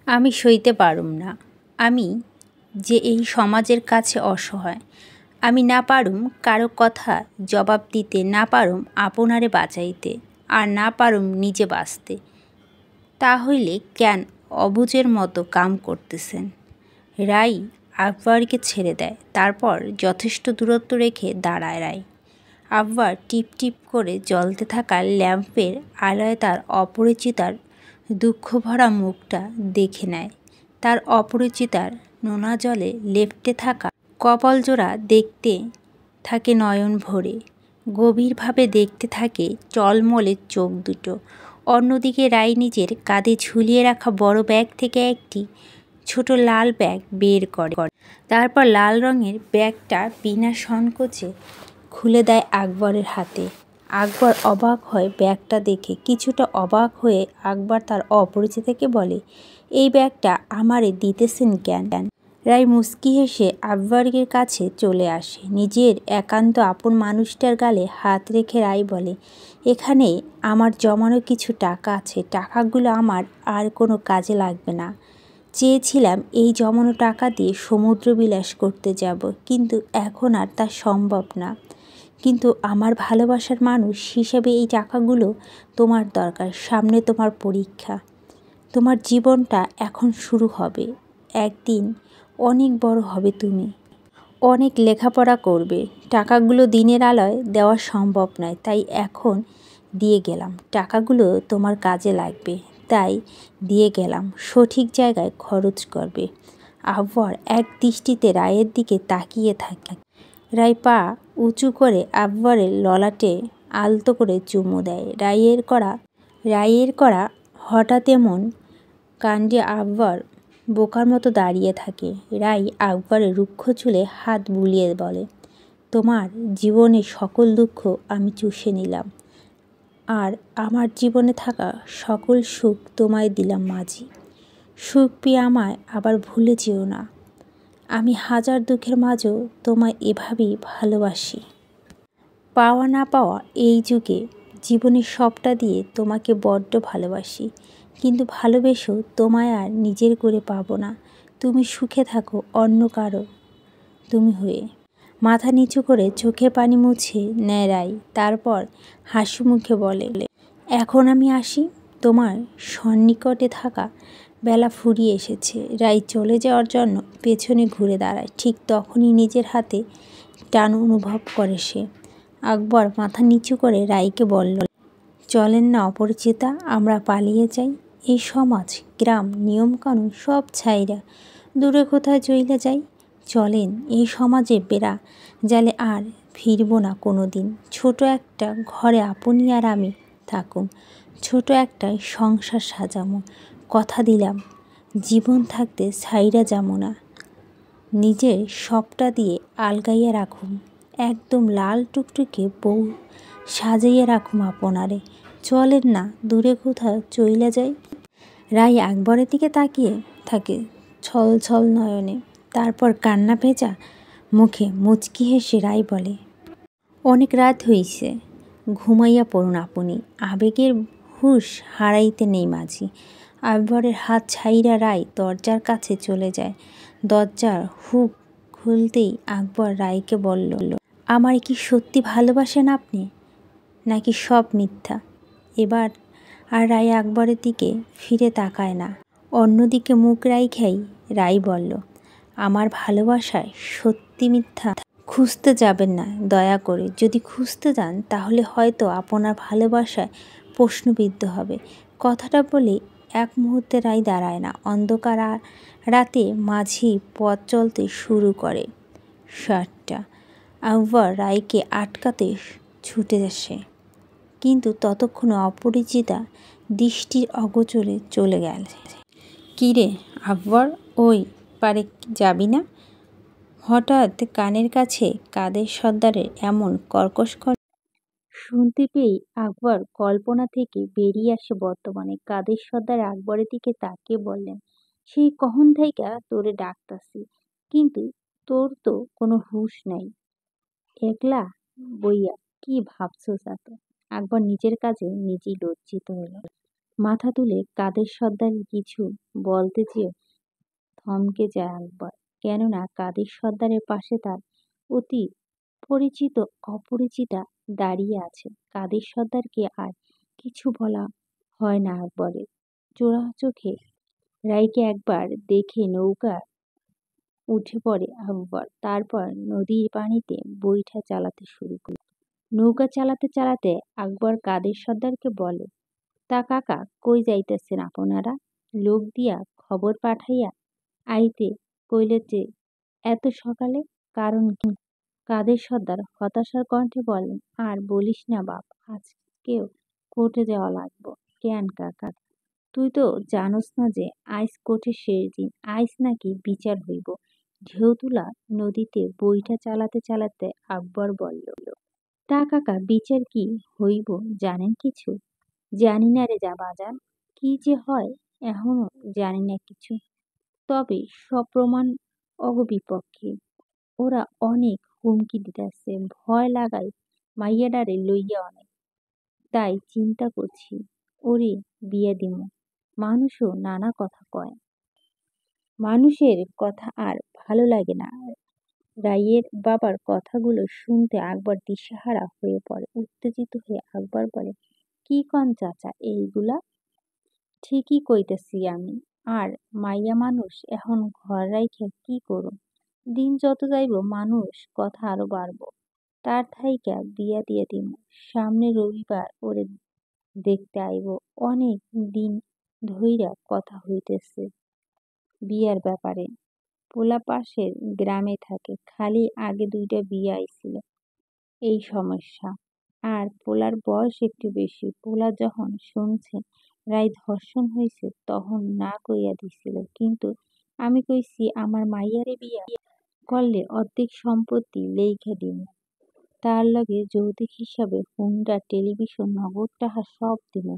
আমি সইতে পারুম না। আমি যে এই সমাজের কাছে অসহায়। আমি না পারুম কারো কথা জবাব দিতে, না পারুম আপনারে বাঁচাইতে, আর না পারুম নিজে বাঁচতে। তা হইলে কেন অবুঝের মতো কাম করতেছেন? রাই আকবরকে ছেড়ে দেয়। তারপর যথেষ্ট দূরত্ব রেখে দাঁড়ায় রাই। আকবর টিপ টিপ করে জ্বলতে থাকা ল্যাম্পের আলোয় তার অপরিচিতার দুঃখভরা মুখটা দেখে নেয়। তার অপরিচিতার নোনা জলে লেপ্টে থাকা কপালজোড়া দেখতে থাকে নয়ন ভরে, গভীরভাবে দেখতে থাকে টলমলে চোখ দুটো। অন্যদিকে রাই নিজের কাঁধে ঝুলিয়ে রাখা বড় ব্যাগ থেকে একটি ছোট লাল ব্যাগ বের করে। তারপর লাল রঙের ব্যাগটা বিনা সংকোচে খুলে দেয় আকবরের হাতে। আকবর অবাক হয় ব্যাগটা দেখে। কিছুটা অবাক হয়ে আকবর তার অপরিচিতাকে বলে, এই ব্যাগটা আমারে দিতেছেন কেন? রাই মুচকি হেসে আকবরের কাছে চলে আসে। নিজের একান্ত আপন মানুষটার গালে হাত রেখে রাই বলে, এখানে আমার জমানো কিছু টাকা আছে। টাকাগুলো আমার আর কোনো কাজে লাগবে না। চেয়েছিলাম এই জমানো টাকা দিয়ে সমুদ্র বিলাস করতে যাব, কিন্তু এখন আর তা সম্ভব না। কিন্তু আমার ভালোবাসার মানুষ হিসেবে এই টাকাগুলো তোমার দরকার। সামনে তোমার পরীক্ষা। তোমার জীবনটা এখন শুরু হবে। একদিন অনেক বড় হবে তুমি, অনেক লেখাপড়া করবে। টাকাগুলো দিনের আলোয় দেওয়া সম্ভব নয়, তাই এখন দিয়ে গেলাম। টাকাগুলো তোমার কাজে লাগবে, তাই দিয়ে গেলাম। সঠিক জায়গায় খরচ করবে। আকবর এক দৃষ্টিতে রায়ের দিকে তাকিয়ে থাকে। রাই পা উঁচু করে আকবরের ললাটে আলতো করে চুমু দেয়। রায়ের করা হঠাৎ এমন কাণ্ডে আকবর বোকার মতো দাঁড়িয়ে থাকে। রাই আকবরের রুক্ষ চুলে হাত বুলিয়ে বলে, তোমার জীবনের সকল দুঃখ আমি চুষে নিলাম, আর আমার জীবনে থাকা সকল সুখ তোমায় দিলাম মাঝি। সুখ পেয়ে আমায় আবার ভুলে যেও না। আমি হাজার দুঃখের মাঝেও তোমায় এভাবেই ভালোবাসি। পাওয়া না পাওয়া এই যুগে জীবনের সবটা দিয়ে তোমাকে বড্ড ভালোবাসি, কিন্তু ভালোবেসেও তোমায় আর নিজের করে পাবো না। তুমি সুখে থাকো অন্য কারো তুমি হয়ে। মাথা নিচু করে চোখে পানি মুছে নেয় রাই। তারপর হাসি মুখে বলে, এখন আমি আসি। তোমার সন্নিকটে থাকা বেলা ফুরিয়ে এসেছে। রাই চলে যাওয়ার জন্য পেছনে ঘুরে দাঁড়ায়। ঠিক তখনই নিজের হাতে টান অনুভব করে সে। আকবর মাথা নিচু করে রাইকে বলল, চলেন না অপরিচিতা, আমরা পালিয়ে যাই। এই সমাজ, গ্রাম, নিয়মকানুন সব ছাইরা দূরে কোথায় চইলে যাই। চলেন, এই সমাজে বেড়া জালে আর ফিরব না কোনো দিন। ছোট একটা ঘরে আপনি আর আমি থাকুম, ছোট একটা সংসার সাজামো। কথা দিলাম, জীবন থাকতে ছাইরা যামো না। নিজের সবটা দিয়ে আলগাইয়া রাখুম, একদম লাল টুকটুকে বউ সাজাইয়া রাখুম আপনারে। চলেন না দূরে কোথাও চইলা যাই। রাই আকবরের দিকে তাকিয়ে থাকে ছল ছল নয়নে। তারপর কান্না ভেজা মুখে মুচকি হেসে রাই বলে, অনেক রাত হইছে, ঘুমাইয়া পড়ুন আপনি। আবেগের হুঁশ হারাইতে নেই মাঝি। আকবরের হাত ছাইরা রাই দরজার কাছে চলে যায়। দরজার হুক খুলতেই আকবর রাইকে বলল, আমার কি সত্যি ভালোবাসেন আপনি, নাকি সব মিথ্যা? এবার আর রাই আকবরের দিকে ফিরে তাকায় না। অন্যদিকে মুখ রাইখাই রাই বলল, আমার ভালোবাসায় সত্যি মিথ্যা খুঁজতে যাবেন না দয়া করে। যদি খুঁজতে যান তাহলে হয়তো আপনার ভালোবাসায় প্রশ্নবিদ্ধ হবে। কথাটা বলে এক মুহূর্তে রাই দাঁড়ায় না। অন্ধকার রাতে মাঝি পথ চলতে শুরু করে। শার্টটা আকবর রাইকে আটকাতে ছুটে আসে, কিন্তু ততক্ষণে অপরিচিতা দৃষ্টির অগোচরে চলে গেল। কী রে আকবর, ওই পারে যাবি না? হঠাৎ কানের কাছে কাদের সর্দারের এমন কর্কশ শুনতে পেয়ে আকবর কল্পনা থেকে বেরিয়ে আসে বর্তমানে। কাদের সর্দার আকবরের দিকে তাকিয়ে বললেন, সেই কখন থাইকা তোরে ডাকতাছি, কিন্তু তোর তো কোনো হুঁশ নাই। একলা বইয়া কি ভাবছস এত? আকবর নিজের কাজে নিজেই লজ্জিত হল। মাথা তুলে কাদের সর্দার কিছু বলতে চেয়ে থমকে যায় আকবর। কেননা কাদের সর্দারের পাশে তার অতি পরিচিত অপরিচিতা দাঁড়িয়ে আছে। কাদের সর্দারকে আর কিছু বলা হয় না আকবরের। চোরা চোখে রায়কে একবার দেখে নৌকা উঠে পড়ে আকবর। তারপর নদীর পানিতে বৈঠা চালাতে শুরু করে। নৌকা চালাতে চালাতে আকবর কাদের সর্দারকে বলে, তা কাকা, কই যাইতেছেন আপনারা? লোক দিয়া খবর পাঠাইয়া আইতে কইলে যে এত সকালে, কারণ কি? কাদের সর্দার হতাশার কণ্ঠে বলেন, আর বলিস না বাপ, আজকেও কোর্টে যাওয়া লাগবো। কেন কাকা, তুই তো জানোস না যে আইস কোর্টের শেষ দিন, আইস নাকি বিচার হইব। ঢেউ তুলা নদীতে বইটা চালাতে চালাতে আকবর বলল, তা কাকা, বিচার কি হইব জানেন কিছু? জানি না রে যা বাজান, কি যে হয় এখনো জানি না কিছু। তবে সব প্রমাণ অগবিপক্ষে। ওরা অনেক হুমকি দিতেছে, ভয় লাগাই মাইয়াডারে লইয়া অনেক। তাই চিন্তা করছি ওরে বিয়া দিমু। মানুষও নানা কথা কয়, মানুষের কথা আর ভালো লাগে না। রাইয়ের বাবার কথাগুলো শুনতে আকবর দিশেহারা হয়ে পড়ে। উত্তেজিত হয়ে আকবর বলে, কি কন চাচা এইগুলা? ঠিকই কইতেছি আমি। আর মাইয়া মানুষ এখন ঘর রাইখা কি করুম? দিন যত যাইব মানুষ কথা আরো বাড়ব। তার থাইকা বিয়া দিয়া দিমু। সামনে রবিবার ওরে দেখতে আইব। অনেক দিন ধইরা কথা হইতেছে বিয়ার ব্যাপারে। পোলা পাশের গ্রামে থাকে, খালি আগে দুইটা বিয়া আইছিল, এই সমস্যা। আর পোলার বয়স একটু বেশি। পোলা যখন শুনছে রায় ধর্ষণ হইছে তখন না কইয়া দিছিল, কিন্তু আমি কইছি আমার মাইয়ারে বিয়া করলে অর্ধেক সম্পত্তি লেইখা দিমু। তার লগে যৌতুক হিসাবে হুন্ডা, টেলিভিশন, নগদ টাকা সব দিমু।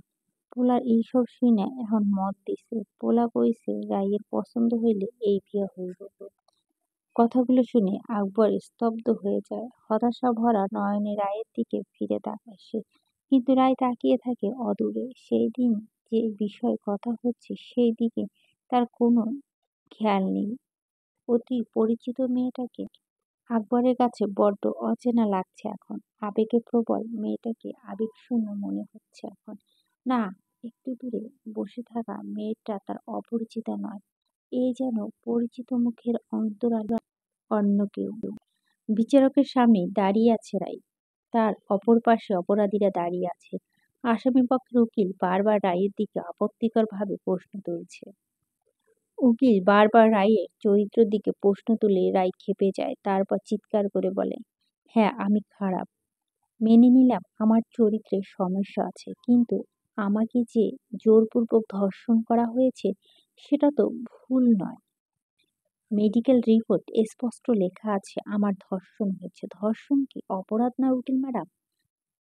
পোলার এইসব শুইনা এখন মত দিছে। পোলা কইছে রাইয়ের পছন্দ হইলে এই বিয়া হইব। কথাগুলো শুনে আকবর স্তব্ধ হয়ে যায়। হতাশা ভরা নয়নে রায়ের দিকে ফিরে তাকায় সে, কিন্তু রায় তাকিয়ে থাকে অদূরে। সেই দিন যে বিষয়ে কথা হচ্ছে সেই দিকে তার কোনো খেয়াল নেই। অতি পরিচিত মেয়েটাকে আকবরের কাছে বড্ড অচেনা লাগছে এখন। আবেগে প্রবল মেয়েটাকে আবেগশূন্য মনে হচ্ছে এখন। না, একটু দূরে বসে থাকা মেয়েটা তার অপরিচিতা নয়, এই যেন পরিচিত মুখের অন্তরালে অন্য কেউ। বিচারকের সামনে দাঁড়িয়ে আছে রায়। তার অপর পাশে অপরাধীরা দাঁড়িয়ে আছে। আসামি পক্ষের উকিল বারবার রায়ের দিকে আপত্তিকর ভাবে প্রশ্ন তুলছে। উকিল বারবার রায়ের চরিত্রের দিকে প্রশ্ন তুলে রায় ক্ষেপে যায়। তারপর চিৎকার করে বলে, হ্যাঁ আমি খারাপ, মেনে নিলাম আমার চরিত্রে সমস্যা আছে, কিন্তু আমাকে যে জোরপূর্বক ধর্ষণ করা হয়েছে সেটা তো ভুল নয়। মেডিকেল রিপোর্ট স্পষ্ট লেখা আছে আমার ধর্ষণ হয়েছে। ধর্ষণ কি অপরাধ না উকিল ম্যাডাম?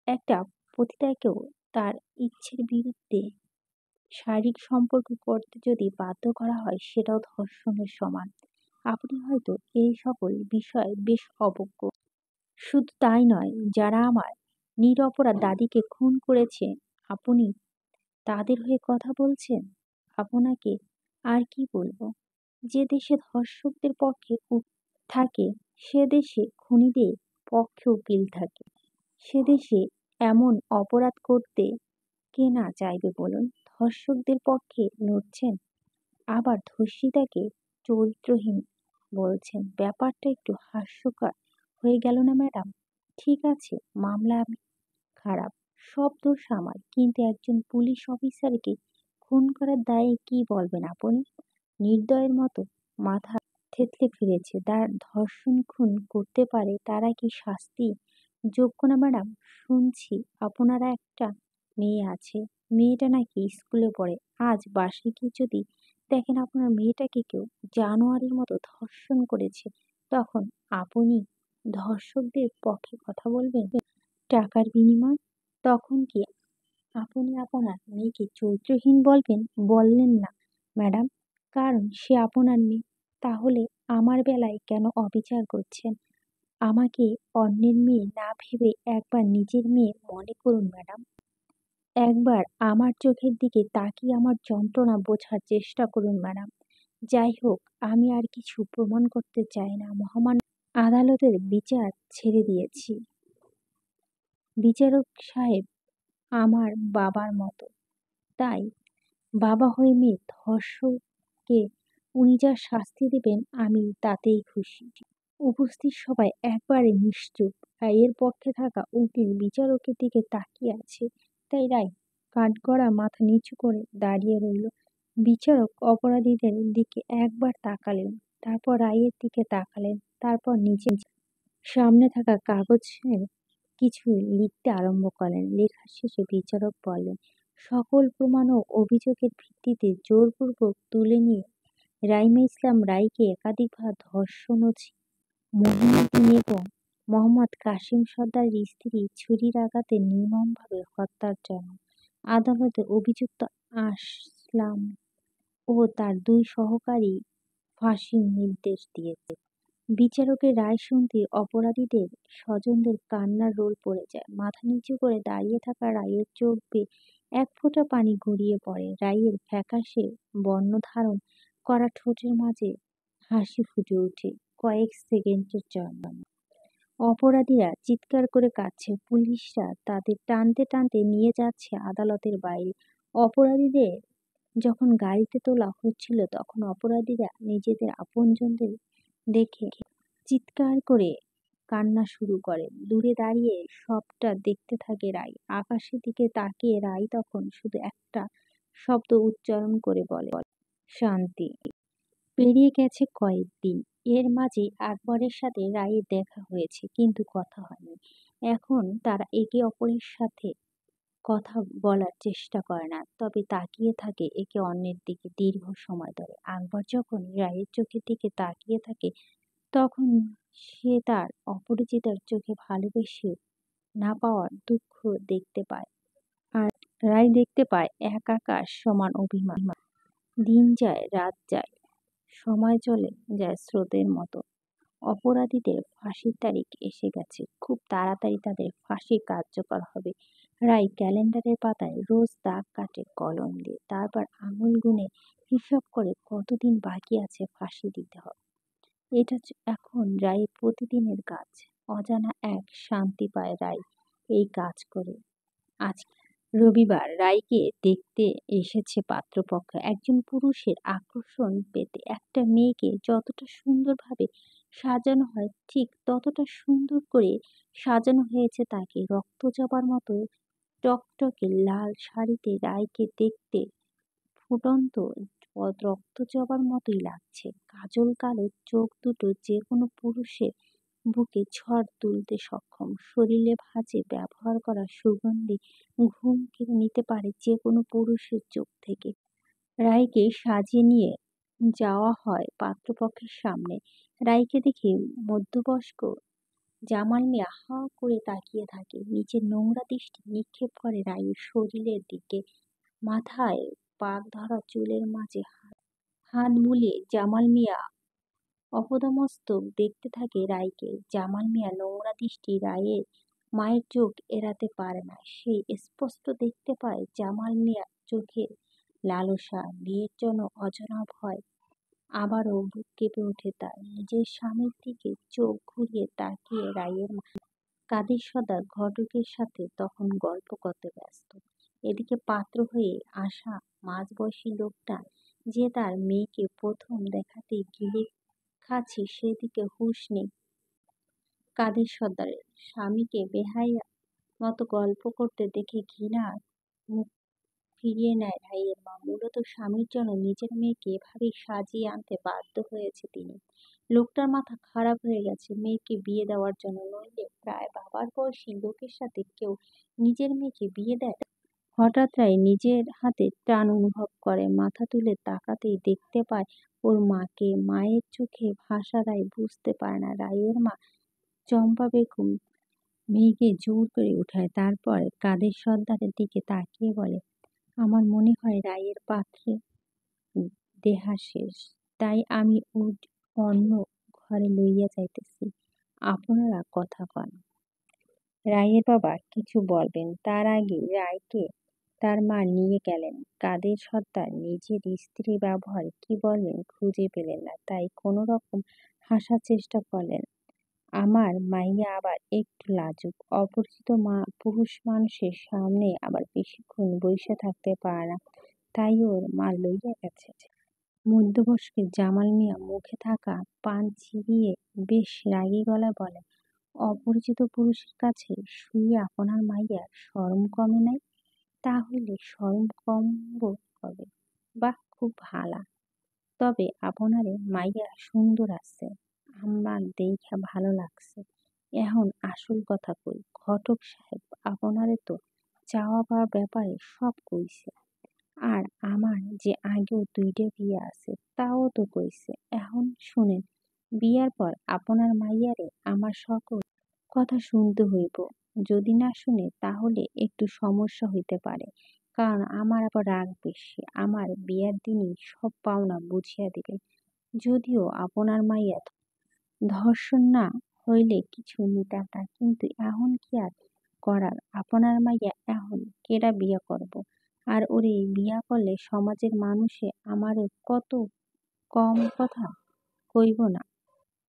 একটা পতিতাকেও তার ইচ্ছের বিরুদ্ধে শারীরিক সম্পর্ক করতে যদি বাধ্য করা হয় সেটাও ধর্ষণের সমান। আপনি হয়তো এই সকল বিষয়ে বেশ অবজ্ঞ। শুধু তাই নয়, যারা আমার নিরপরাধ দাদিকে খুন করেছে আপনি তাদের হয়ে কথা বলছেন। আপনাকে আর কি বলবো? যে দেশে ধর্ষকদের পক্ষে থাকে সে দেশে খুনিদের পক্ষে উকিল থাকে। সে দেশে এমন অপরাধ করতে কে না চাইবে বলুন? ধর্ষকদের পক্ষে লড়ছেন, আবার ধর্ষিতাকে চরিত্রহীন বলছেন। ব্যাপারটা একটু হাস্যকর হয়ে গেল না ম্যাডাম? ঠিক আছে, মামলা আমি খারাপ, সব দোষ আমার, কিন্তু একজন পুলিশ অফিসারকে খুন করার দায়ে কি বলবেন আপনি? নির্দয়ের মতো মাথা থেতলে ফিরেছে। যারা ধর্ষণ খুন করতে পারে তারা কি শাস্তি যোগ্য না ম্যাডাম? শুনছি আপনারা একটা মেয়ে আছে, মেয়েটা নাকি স্কুলে পড়ে। আজ বাসায় গিয়ে যদি দেখেন আপনার মেয়েটাকে কেউ জানোয়ারের মতো ধর্ষণ করেছে, তখন আপনি ধর্ষকদের পক্ষে কথা বলবেন টাকার বিনিময়? তখন কি আপনি আপনার মেয়েকে চরিত্রহীন বলবেন? বললেন না ম্যাডাম, কারণ সে আপনার মেয়ে। তাহলে আমার বেলায় কেন অবিচার করছেন? আমাকে অন্যের মেয়ে না ভেবে একবার নিজের মেয়ে মনে করুন ম্যাডাম। একবার আমার চোখের দিকে তাকিয়ে আমার যন্ত্রণা বোঝার চেষ্টা করুন ম্যাডাম। যাই হোক, আমি আর কিছু প্রমাণ করতে চাই না। মহামান্য আদালতের বিচার ছেড়ে দিয়েছি। বিচারক সাহেব আমার বাবার মতো, তাই বাবা হয়ে মেয়ে ধর্ষককে উনি যা শাস্তি দেবেন আমি তাতেই খুশি। উপস্থিত সবাই একবারে নিশ্চুপ। রায়ের পক্ষে থাকা উকিল বিচারকের দিকে তাকিয়ে আছে, তাই রায় কাঠগড়া মাথা নিচু করে দাঁড়িয়ে রইল। বিচারক অপরাধীদের দিকে একবার তাকালেন, তারপর রায়ের দিকে তাকালেন, তারপর নিজের সামনে থাকা কাগজে কিছু লিখতে আরম্ভ করলেন। লেখার শেষে বিচারক বললেন, সকল প্রমাণ ও অভিযোগের ভিত্তিতে জোরপূর্বক তুলে নিয়ে রাইমা ইসলাম রায়কে একাধিকবার ধর্ষণ ও মহিউদ্দিন এবং মোহাম্মদ কাসিম সর্দারের স্ত্রী ছুরির আঘাতে নির্মমভাবে হত্যার জন্য আদালতে অভিযুক্ত আসলাম ও তার দুই সহকারী ফাঁসির নির্দেশ দিয়েছে। বিচারকের রায় শুনতে অপরাধীদের স্বজনদের কান্নার রোল পড়ে যায়। মাথা নিচু করে দাঁড়িয়ে থাকা রায়ের চোখ বেয়ে এক ফোঁটা পানি গড়িয়ে পড়ে। রায়ের ফ্যাকাশে বর্ণ ধারণ করা ঠোঁটের মাঝে হাসি ফুটে ওঠে কয়েক সেকেন্ডের জন্য। অপরাধীরা চিৎকার করে কাঁদছে। পুলিশরা তাদের টানতে টানতে নিয়ে যাচ্ছে আদালতের বাইরে। অপরাধীদের যখন গাড়িতে তোলা হচ্ছিল তখন অপরাধীরা নিজেদের আপনজনদের দেখে চিৎকার করে কান্না শুরু করে। দূরে দাঁড়িয়ে সবটা দেখতে থাকে রায়। আকাশের দিকে তাকিয়ে রায় তখন শুধু একটা শব্দ উচ্চারণ করে বলে, শান্তি। পেরিয়ে গেছে কয়েকদিন। এর মাঝে আকবরের সাথে রায়ের দেখা হয়েছে, কিন্তু কথা হয়নি। এখন তারা একে অপরের সাথে কথা বলার চেষ্টা করে না, তবে তাকিয়ে থাকে একে অন্যের দিকে দীর্ঘ সময় ধরে। আকবর যখন রায়ের চোখের দিকে তাকিয়ে থাকে তখন সে তার অপরিচিতার চোখে ভালোবেসে না পাওয়ার দুঃখ দেখতে পায়, আর রায় দেখতে পায় এক আকাশ সমান অভিমান। দিন যায়, রাত যায়, সময় চলে যায় স্রোতের মতো। অপরাধীদের ফাঁসির তারিখ এসে গেছে। খুব তাড়াতাড়ি তাদের ফাঁসি কার্যকর হবে। রায় ক্যালেন্ডারের পাতায় রোজ দাগ কাটে কলম দিয়ে, তারপর আঙুল গুনে হিসাব করে কতদিন বাকি আছে ফাঁসি দিতে হবে। এটা এখন রায়ের প্রতিদিনের কাজ। অজানা এক শান্তি পায় রায় এই কাজ করে। আজ রবিবার রায়কে দেখতে এসেছে পাত্রপক্ষ। একজন পুরুষের আকর্ষণ পেতে একটা মেয়েকে যতটা সুন্দরভাবে সাজানো হয় ঠিক ততটা সুন্দর করে সাজানো হয়েছে তাকে। রক্তজবার মতো টকটকে লাল শাড়িতে রায়কে দেখতে ফুটন্ত রক্তজবার মতোই লাগছে। কাজল কালো চোখ দুটো যে কোনো পুরুষের বুকে ঝড় তুলতে সক্ষম। শরীরে ভাঁজে ব্যবহার করা সুগন্ধি ঘুম কেড়ে নিতে পারে যে কোনো পুরুষের চোখ থেকে। রায়কে সাজিয়ে নিয়ে যাওয়া হয় পাত্রপক্ষের সামনে। রায়কে দেখে মধ্যবয়স্ক জামাল মিয়া হা করে তাকিয়ে থাকে। নিজের নোংরা দৃষ্টি নিক্ষেপ করে রায়ের শরীরের দিকে। মাথায় পাক ধরা চুলের মাঝে হাত বুলিয়ে জামাল মিয়া অপদমস্তক দেখতে থাকে রায়কে। জামাল মিয়া নোংরা দৃষ্টি রায়ের মায়ের চোখ এড়াতে পারে না। সে স্পষ্ট দেখতে পায় জামাল মিয়া চোখে লালসা, বিয়ের জন্য অজানা ভয়। আবারও বুক কেঁপে ওঠে তার। নিজের স্বামীর দিকে চোখ ঘুরিয়ে তাকিয়ে রায়ের মা কাদের সর্দার ঘটকের সাথে তখন গল্প করতে ব্যস্ত। এদিকে পাত্র হয়ে আসা মাঝবয়সী লোকটা যে তার মেয়েকে প্রথম দেখাতেই গিলে খাচ্ছে সেদিকে হুঁশ নেই কাদের সর্দারের। স্বামীকে বেহাইয়া মতো গল্প করতে দেখে ঘৃণার মুখ ফিরিয়ে নেয় রায়ের মা। মূলত স্বামীর জন্য নিজের মেয়েকে এভাবেই সাজিয়ে আনতে বাধ্য হয়েছে তিনি। লোকটার মাথা খারাপ হয়ে গেছে মেয়েকে বিয়ে দেওয়ার জন্য, নইলে প্রায় বাবার বয়সী লোকের সাথে কেউ নিজের মেয়েকে বিয়ে দেয়? হঠাৎ রায় নিজের হাতে টান অনুভব করে। মাথা তুলে তাকাতেই দেখতে পায় ওর মাকে। মায়ের চোখে ভাষা রায় বুঝতে পারে না। রায়ের মা চম্পা বেগম মেয়েকে জোর করে উঠায়, তারপর কাদের সর্দারের দিকে তাকিয়ে বলে, আমার মনে হয় রায়ের পাত্রে দেহা শেষ, তাই আমি অন্য ঘরে লইয়া যাইতেছি, আপনারা কথা কন। রায়ের বাবা কিছু বলবেন তার আগে রায়কে তার মা নিয়ে গেলেন। কাদের সর্দার নিজের স্ত্রীর ব্যবহার কি বলবেন খুঁজে পেলেন না, তাই কোনো রকম হাসার চেষ্টা করলেন। আমার মাইয়া আবার একটু লাজুক, অপরিচিত পুরুষ মানুষের সামনে আবার বেশিক্ষণ বইসা থাকতে পারে না, তাই ওর মা লইয়া গেছে। মধ্যবয়স্ক জামাল মিয়া মুখে থাকা পান চিবিয়ে বেশ রাগী গলায় বলে, অপরিচিত পুরুষের কাছে শুয়ে আপনার মাইয়ার শরম কমে নাই? তাহলে শরম কমব কবে? বাহ, খুব ভালা। তবে আপনারে মাইয়া সুন্দর আছে, আমার দেইখা ভালো লাগছে। এখন আসল কথা কই, ঘটক সাহেব আপনারে তো চাওয়া পাওয়ার ব্যাপারে সব কইছে। আর আমার যে আগেও 2টা বিয়া আছে তাও তো কইছে। এখন শুনেন, বিয়ার পর আপনার মাইয়ারে আমার সকল কথা শুনতে হইব। যদি না শুনে তাহলে একটু সমস্যা হইতে পারে, কারণ আমার আবার রাগ বেশি। আমার বিয়ার দিনই সব পাওনা বুঝিয়া দিবে। যদিও আপনার মাইয়া ধর্ষণ না হইলে কিছু নিতাম না, কিন্তু এখন কি আর করার? আপনার মাইয়া এখন কেডা বিয়া করব? আর ওরে বিয়া করলে সমাজের মানুষে আমারে কত কম কথা কইব না?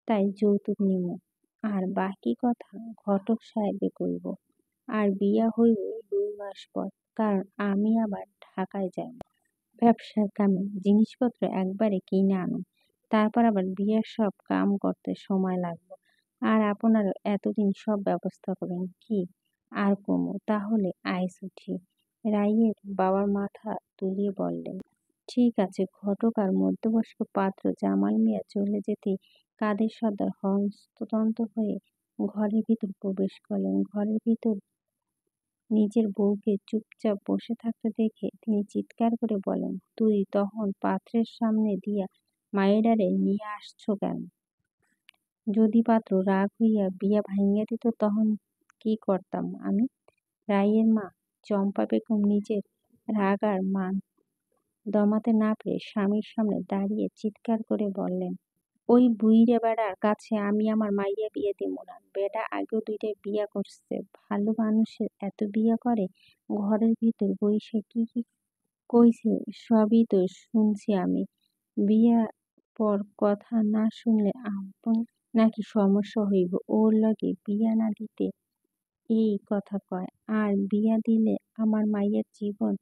তাই যৌতুক নিমু, আর বাকি কথা ঘটক সাহেবে কইব। আর বিয়া হইব 2 মাস পর, কারণ আমি আবার ঢাকায় যাই ব্যবসার কামে, জিনিসপত্র একবারে কিনে আনুম। তারপর আবার বিয়ের সব কাম করতে সময় লাগবে। আর আপনারা এতদিন সব ব্যবস্থা করেন কি আর কমু? তাহলে আইস ঠিক। রাইয়ের বাবার মাথা তুলিয়ে বললেন, ঠিক আছে। ঘটক আর মধ্যবয়স্ক পাত্র জামাল মিয়া চলে যেতেই কাদের সর্দার হন্তদন্ত হয়ে ঘরের ভিতর প্রবেশ করলেন। ঘরের ভিতর নিজের বউকে চুপচাপ বসে থাকতে দেখে তিনি চিৎকার করে বলেন, তুই তখন পাত্রের সামনে দিয়া মাইডারে নিয়ে আসছো কেন? যদি পাত্র রাগ হইয়া বিয়া ভাঙিয়া দিত তখন কি করতাম আমি? রাইয়ের মা চম্পা বেগম নিজের রাগ আর মান দমাতে না পেরে স্বামীর সামনে দাঁড়িয়ে চিৎকার করে বললেন, ওই বুইড়া বেড়ার কাছে আমি আমার মাইয়া বিয়ে দিব না। বেডা আগেও 2টা বিয়া করছে, ভালো মানুষের এত বিয়া করে? ঘরের ভিতর বইসা কি কি কইছে সবই তো শুনছি আমি। বিয়ার পর কথা না শুনলে আপন নাকি সমস্যা হইব, ওর লগে বিয়া না দিতে এই কথা কয়। আর বিয়া দিলে আমার মাইয়ার জীবন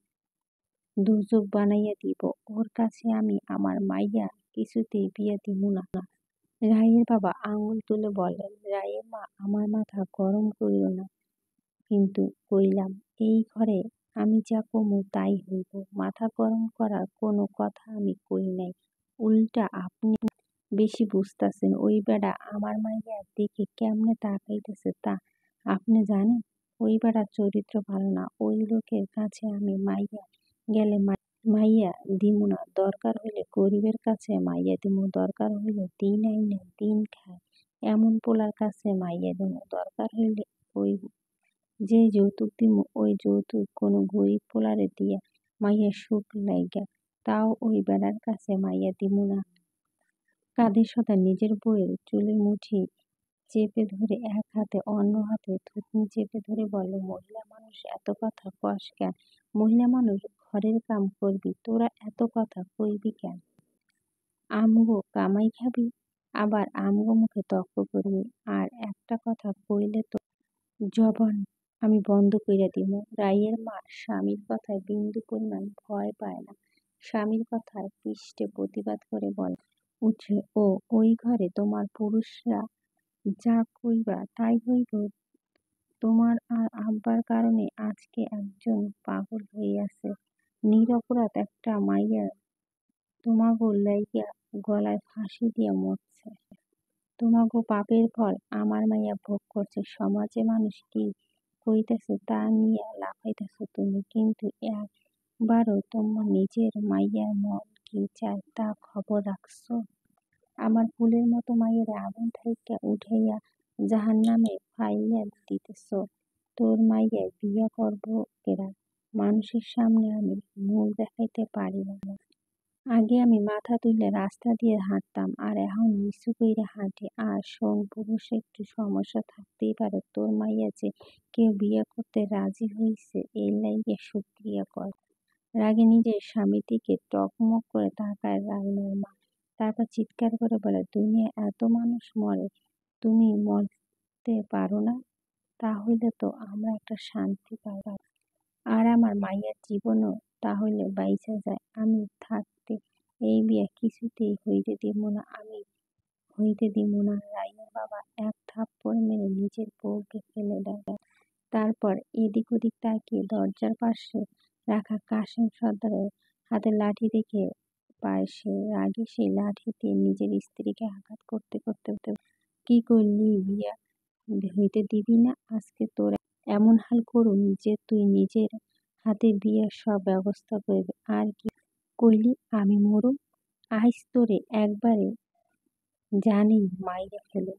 দুর্যোগ বানাইয়া দিব। ওর কাছে আমি আমার মাইয়া কিছুতেই বিয়া দিব না। রায়ের বাবা আঙুল তুলে বললেন, রায়ের মা, আমার মাথা গরম কইরো না, কিন্তু কইলাম, এই ঘরে আমি যা কমু তাই হইব। মাথা গরম করার কোনো কথা আমি কই নাই। উল্টা আপনি বেশি বুঝতাছেন। ওই বেডা আমার মাইয়ার দিকে কেমনে তাকাইতেছে তা আপনি জানেন? ওই বেড়ার চরিত্র ভালো না। ওই লোকের কাছে আমি মাইয়া গেলে মাইয়া দিমু না। দরকার হইলে গরিবের কাছে মাইয়া দিমু, দরকার হইলে দিন আইনে দিন খায় এমন পোলার কাছে মাইয়া দিমু। দরকার হইলে ওই যে যৌতুক দিমু ওই যৌতুক কোনো গরিব পোলারে দিয়া মাইয়ার সুখ লাইগা, তাও ওই বেড়ার কাছে মাইয়া দিমু না। কাদের সর্দার নিজের বউয়ের চুলের মুঠি চেপে ধরে এক হাতে অন্য হাতে থুতনি চেপে ধরে বলে, মহিলা মানুষ এত কথা কস কেন? মহিলা মানুষ ঘরের কাম করবি, তোরা এত কথা কইবি কেন? আমগো কামাই খাবি, আবার আমগো মুখে তর্ক করবি। আর একটা কথা কইলে তো জবান আমি বন্ধ কইরা দিমু। রাইয়ের মা স্বামীর কথায় বিন্দু পরিমাণ ভয় পায় না। স্বামীর কথায় পৃষ্ঠে প্রতিবাদ করে বলে উঠে, ও ওই ঘরে তোমার পুরুষরা যা কইবা তাই হইব? তোমার আর আব্বার কারণে আজকে একজন পাগল হইয়াছে। নিরপরাধ একটা মাইয়া তোমাগো লাইগা গলায় ফাঁসি দিয়া মরছে। তোমাগো পাপের ফল আমার মাইয়া ভোগ করছে। সমাজে মানুষ কি কইতেছে তা নিয়া লাফাইতেছ তুমি, কিন্তু একবারও তোমার নিজের মাইয়ার মন কি চায় তা খবর রাখছো? আমার ফুলের মতো মাইয়ারে আগুন থাইক্যা উঠাইয়া জাহান্নামে ফালাইয়া দিতেছ। তোর মাইয়ার বিয়া করবো কেডা? মানুষের সামনে আমি মুখ দেখাইতে পারি না। আগে আমি মাথা তুলে রাস্তা দিয়ে হাঁটতাম, আর এখন নিচু কইরা হাঁটি। আর শোন, পুরুষ একটু সমস্যা থাকতেই পারে, তোর মাইয়া যে কেউ বিয়ে করতে রাজি হইছে এই লাইগে শুক্রিয়া কর। রাগে নিজের স্বামীর দিকে টকমক করে তাকায় রাইমার মা। তারপর চিৎকার করে বলে, দুনিয়ায় এত মানুষ মরে, তুমি মরতে পারো না? তাহলে তো আমরা একটা শান্তি পাই, আর আমার মাইয়ার জীবনও তাহলে বাইচা যায়। আমি থাকতে এই বিয়া কিছুতেই হইতে দিব না, আমি হইতে দিব না। রাইমার বাবা এক থাপ্পড় মেরে নিজের বউকে ফেলে দেয়। তারপর এদিক ওদিক তাকিয়ে দরজার পাশে রাখা কাশেম সর্দারের হাতে লাঠি দেখে পায় সে। রাগে সেই লাঠি দিয়ে নিজের স্ত্রীকে আঘাত করতে করতে কি করলি, বিয়া হইতে দিবি না? আজকে তোর এমন হাল করুম যে তুই নিজের হাতে বিয়ের সব ব্যবস্থা করবি। আর কি কইলি, আমি মরুম? আইস তোরে একবারে জানি মাইরে ফেলুম।